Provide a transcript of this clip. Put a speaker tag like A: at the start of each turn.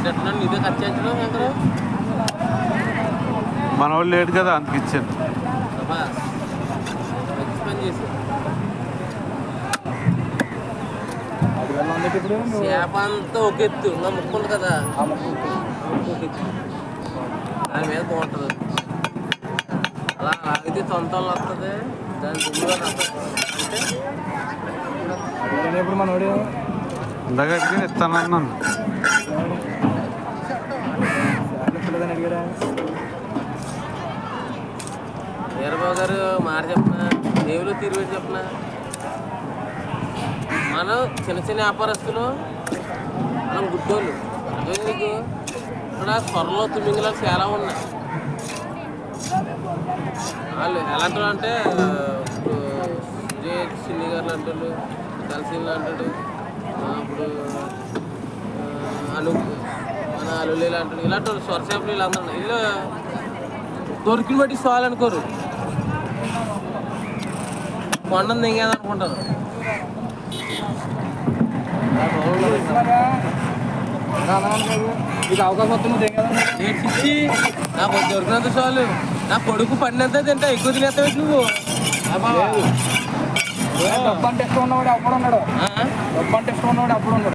A: ఏంటంటున్నాను ఇదే ఖర్చు చేయించడం అందరూ
B: మన వాళ్ళు లేడు కదా అందుకు ఇచ్చాను.
A: మంచి పని చేశారు. చేప అంతా ఒక ఎత్తు నా ముక్కు ఉంది కదా ఒక ఎత్తు దాని మీద బాగుంటుంది. అలా లాగితే తొంతలు వస్తుంది దాని దుమ్ముగా అంటే
C: ఇప్పుడు మనోడు
B: ఇందాక అడిగి ఇస్తానన్నాను.
C: అడిగారా
A: వీరబాబు గారు మాట చెప్పిన దేవులు తిరిగి చెప్పిన మనం చిన్న చిన్న వ్యాపారస్తులు మనం గుడ్డోళ్ళు నీకు ఇక్కడ త్వరలో తిమ్మింగలాలు చాలా ఉన్నాయి. వాళ్ళు ఎలాంటి అంటే ఇప్పుడు విజయ్ సిన్ని గారు అంటాడు కలిసిన్లు అంటాడు ఇప్పుడు మన అల్లుళ్ళు అంటాడు ఇలాంటి వాళ్ళు స్వరసేపులు వీళ్ళందరూ వీళ్ళు దొరికిన బట్టి సవాలనుకోరు కొండను దిగేదనుకుంటారు.
C: మీకు అవకాశం వస్తుంది
A: ఇచ్చి నాకు దొరికినంత చాలు నా కొడుకు పడినంత తింటా ఎక్కువ తినేస్తావు నువ్వు.
C: డబ్బు అంటే ఇష్టం ఉన్నవాడు అప్పుడు ఉన్నాడు. డబ్బు అంటే ఇష్టం ఉన్నవాడు అప్పుడు ఉన్నాడు.